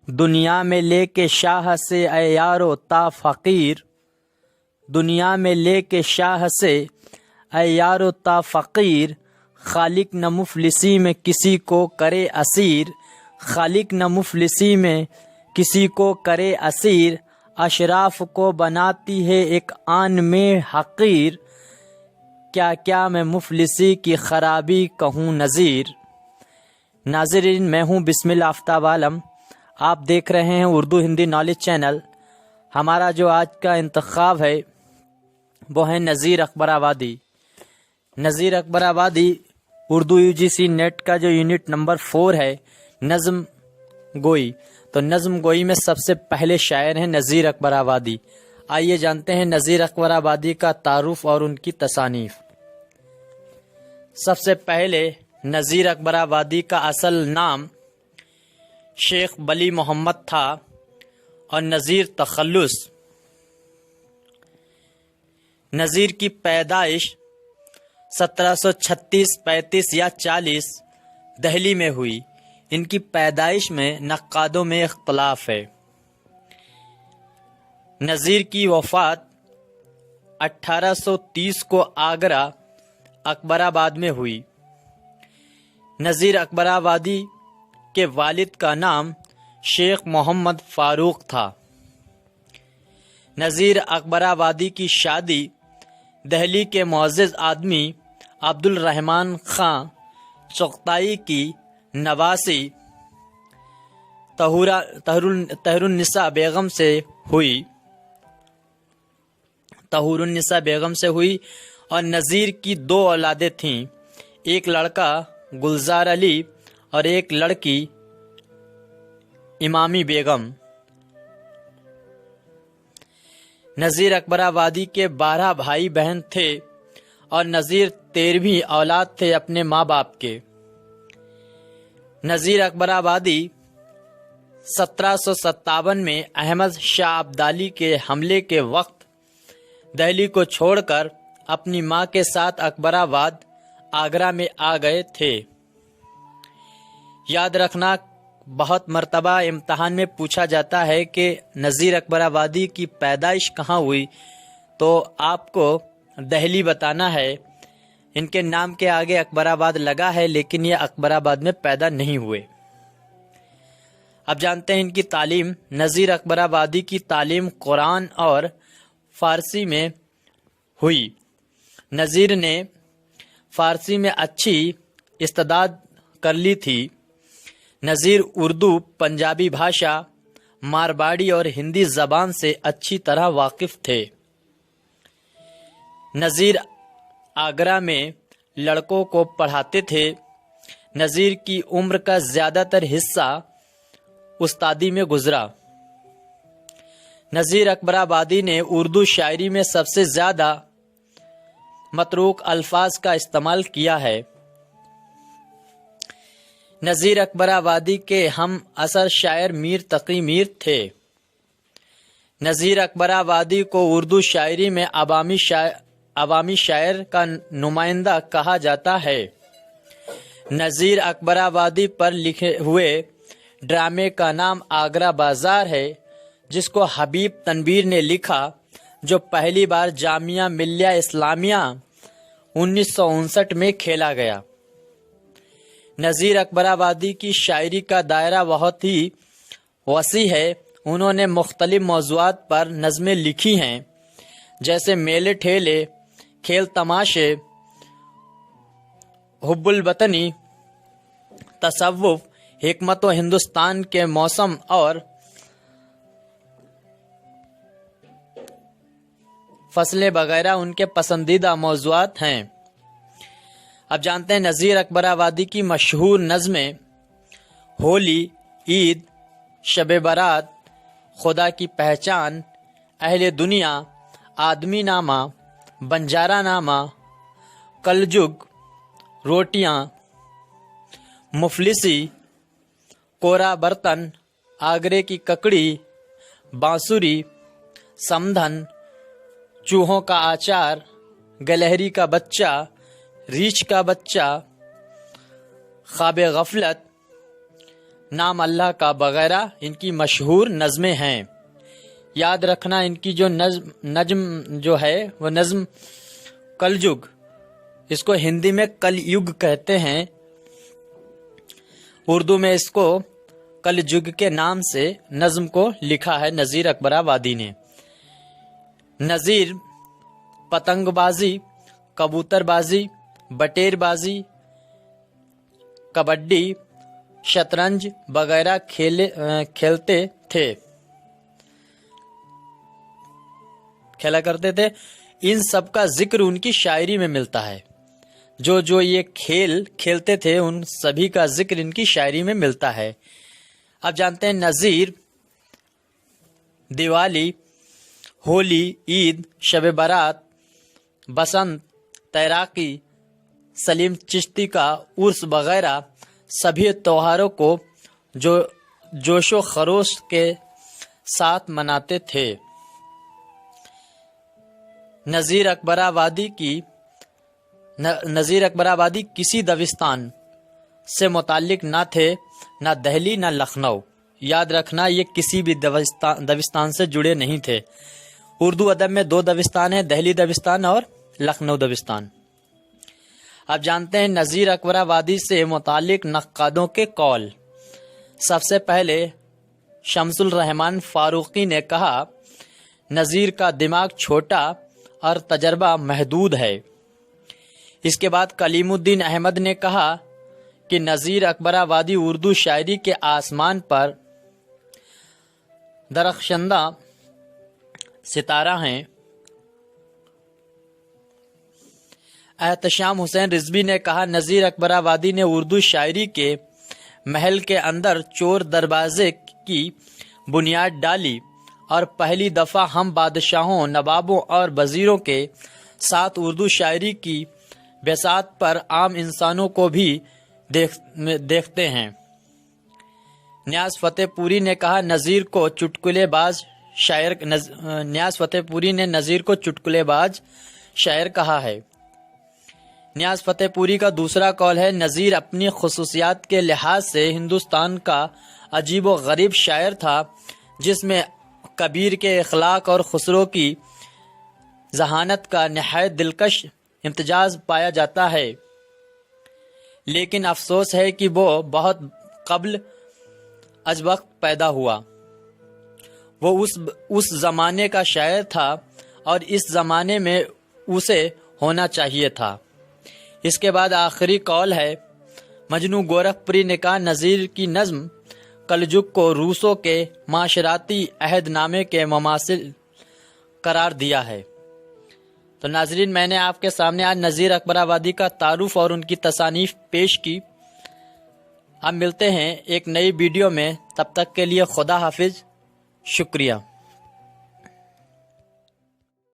دنیا میں لے کے شاہ سے اے یارو تا فقیر، دنیا میں لے کے شاہ سے اے یارو تا فقیر، خالق نہ مفلسی میں کسی کو کرے اسیر، خالق نہ مفلسی میں کسی کو کرے اسیر، اشراف کو بناتی ہے ایک آن میں حقیر، کیا کیا میں مفلسی کی خرابی کہوں نذیر۔ ناظرین، میں ہوں بسم اللہ آفتاب عالم، آپ دیکھ رہے ہیں اردو ہندی نالج چینل۔ ہمارا جو آج کا انتخاب ہے وہ ہے نذیر اکبر آبادی۔ نذیر اکبر آبادی اردو UGC نیٹ کا جو یونٹ نمبر 4 ہے، نظم گوئی۔ تو نظم گوئی میں سب سے پہلے شاعر ہیں نذیر اکبر آبادی۔ آئیے جانتے ہیں نذیر اکبر آبادی کا تعارف اور ان کی تصانیف۔ سب سے پہلے نذیر اکبر آبادی کا اصل نام شیخ بلی محمد تھا اور نذیر تخلص۔ نذیر کی پیدائش 1736، 35 یا 40 دہلی میں ہوئی۔ ان کی پیدائش میں نقادوں میں اختلاف ہے۔ نذیر کی وفات 1830 کو آگرہ اکبر آباد میں ہوئی۔ نذیر اکبر آبادی کے والد کا نام شیخ محمد فاروق تھا۔ نذیر اکبر آبادی کی شادی دہلی کے معزز آدمی عبد الرحمن خان چغتائی کی نواسی طہر النساء بیگم سے ہوئی۔ طہور النساء بیگم سے ہوئی اور نذیر کی 2 اولادیں تھیں، ایک لڑکا گلزار علی اور ایک لڑکی امامی بیگم۔ نذیر اکبر آبادی کے 12 بھائی بہن تھے اور نذیر 13ویں اولاد تھے اپنے ماں باپ کے۔ نذیر اکبر آبادی 1757 میں احمد شاہ ابدالی کے حملے کے وقت دہلی کو چھوڑ کر اپنی ماں کے ساتھ اکبر آباد آگرہ میں آ گئے تھے۔ یاد رکھنا، بہت مرتبہ امتحان میں پوچھا جاتا ہے کہ نذیر اکبر آبادی کی پیدائش کہاں ہوئی، تو آپ کو دہلی بتانا ہے۔ ان کے نام کے آگے اکبر آباد لگا ہے، لیکن یہ اکبر آباد میں پیدا نہیں ہوئے۔ اب جانتے ہیں ان کی تعلیم۔ نذیر اکبر آبادی کی تعلیم قرآن اور فارسی میں ہوئی۔ نذیر نے فارسی میں اچھی استعداد کر لی تھی۔ نذیر اردو، پنجابی بھاشا، مارواڑی اور ہندی زبان سے اچھی طرح واقف تھے۔ نذیر آگرہ میں لڑکوں کو پڑھاتے تھے۔ نذیر کی عمر کا زیادہ تر حصہ استادی میں گزرا۔ نذیر اکبر آبادی نے اردو شاعری میں سب سے زیادہ متروک الفاظ کا استعمال کیا ہے۔ نذیر اکبر آبادی کے ہم اثر شاعر میر تقی میر تھے۔ نذیر اکبر آبادی کو اردو شاعری میں عوامی شاعر کا نمائندہ کہا جاتا ہے۔ نذیر اکبر آبادی پر لکھے ہوئے ڈرامے کا نام آگرہ بازار ہے، جس کو حبیب تنویر نے لکھا، جو پہلی بار جامعہ ملیہ اسلامیہ 1959 میں کھیلا گیا۔ نذیر اکبر آبادی کی شاعری کا دائرہ بہت ہی وسیع ہے۔ انہوں نے مختلف موضوعات پر نظمیں لکھی ہیں، جیسے میلے ٹھیلے، کھیل تماشے، حب الوطنی، تصوف، حکمت و ہندوستان کے موسم اور فصلیں وغیرہ ان کے پسندیدہ موضوعات ہیں۔ اب جانتے ہیں نذیر اکبر آبادی کی مشہور نظمیں: ہولی، عید، شب برات، خدا کی پہچان، اہل دنیا، آدمی نامہ، بنجارہ نامہ، کلجگ، روٹیاں، مفلسی، کورا برتن، آگرے کی ککڑی، بانسری، سمدھن، چوہوں کا آچار، گلہری کا بچہ، ریچھ کا بچہ، خواب غفلت، نام اللہ کا وغیرہ ان کی مشہور نظمیں ہیں۔ یاد رکھنا ان کی جو نظم جو ہے وہ نظم کل یگ، اس کو ہندی میں کل یگ کہتے ہیں، اردو میں اس کو کل یگ کے نام سے نظم کو لکھا ہے نذیر اکبر آبادی نے۔ نذیر پتنگ بازی، کبوتر بازی، بٹیر بازی، کبڈی، شطرنج وغیرہ کھیلا کرتے تھے۔ ان سب کا ذکر ان کی شاعری میں ملتا ہے۔ جو یہ کھیل کھیلتے تھے ان سبھی کا ذکر ان کی شاعری میں ملتا ہے۔ اب جانتے ہیں نذیر دیوالی، ہولی، عید، شب برات، بسنت، تیراکی، سلیم چشتی کا عرس وغیرہ سبھی تہواروں کو جو جوش و خروش کے ساتھ مناتے تھے۔ نذیر اکبر آبادی کسی دبستان سے متعلق نہ تھے، نہ دہلی نہ لکھنؤ۔ یاد رکھنا یہ کسی بھی دبستان سے جڑے نہیں تھے۔ اردو ادب میں 2 دبستان ہیں، دہلی دبستان اور لکھنؤ دبستان۔ اب جانتے ہیں نذیر اکبر آبادی سے متعلق نقادوں کے قول۔ سب سے پہلے شمس الرحمن فاروقی نے کہا نذیر کا دماغ چھوٹا اور تجربہ محدود ہے۔ اس کے بعد کلیم الدین احمد نے کہا کہ نذیر اکبر آبادی اردو شاعری کے آسمان پر درخشندہ ستارہ ہیں۔ احتشام حسین رضوی نے کہا نذیر اکبر آبادی نے اردو شاعری کے محل کے اندر چور دروازے کی بنیاد ڈالی اور پہلی دفعہ ہم بادشاہوں، نوابوں اور وزیروں کے ساتھ اردو شاعری کی بساط پر عام انسانوں کو بھی دیکھتے ہیں۔ نیاز فتح پوری نے کہا نذیر کو چٹکلے باز شاعر کہا ہے۔ نیاز فتح پوری کا دوسرا قول ہے نذیر اپنی خصوصیات کے لحاظ سے ہندوستان کا عجیب و غریب شاعر تھا، جس میں کبیر کے اخلاق اور خسرو کی ذہانت کا نہایت دلکش امتزاج پایا جاتا ہے، لیکن افسوس ہے کہ وہ بہت قبل از وقت پیدا ہوا۔ وہ اس زمانے کا شاعر تھا اور اس زمانے میں اسے ہونا چاہیے تھا۔ اس کے بعد آخری قول ہے مجنو گورکھپوری نے کہا نذیر کی نظم کلجگ کو روسوں کے معاشراتی عہد نامے کے مماثل قرار دیا ہے۔ تو ناظرین، میں نے آپ کے سامنے آج نذیر اکبر آبادی کا تعارف اور ان کی تصانیف پیش کی۔ اب ملتے ہیں ایک نئی ویڈیو میں، تب تک کے لیے خدا حافظ، شکریہ۔